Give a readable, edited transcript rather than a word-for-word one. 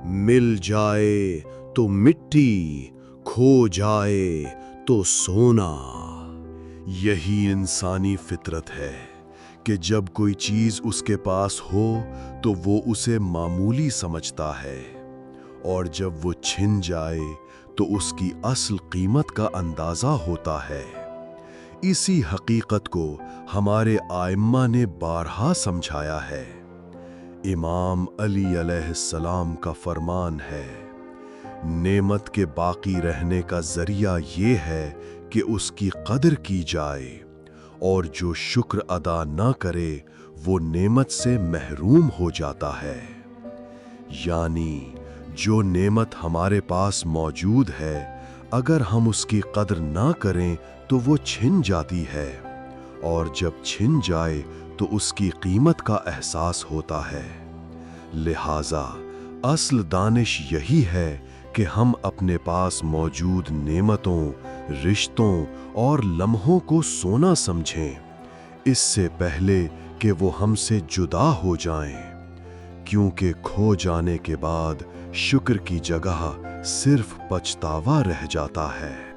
मिल जाए तो मिट्टी, खो जाए तो सोना। यही इंसानी फितरत है कि जब कोई चीज उसके पास हो तो वो उसे मामूली समझता है, और जब वो छिन जाए तो उसकी असल कीमत का अंदाजा होता है। इसी हकीकत को हमारे आइम्मा ने बारहा समझाया है। इमाम अली अलैहिस्सलाम का फरमान है, नेमत के बाकी रहने का जरिया ये है कि उसकी कदर की जाए, और जो शुक्र अदा न करे वो नेमत से महरूम हो जाता है। यानी जो नेमत हमारे पास मौजूद है, अगर हम उसकी कदर ना करें तो वो छिन जाती है, और जब छिन जाए तो उसकी कीमत का एहसास होता है। लिहाजा असल दानिश यही है कि हम अपने पास मौजूद नेमतों, रिश्तों और लम्हों को सोना समझें, इससे पहले कि वो हमसे जुदा हो जाएं, क्योंकि खो जाने के बाद शुक्र की जगह सिर्फ पछतावा रह जाता है।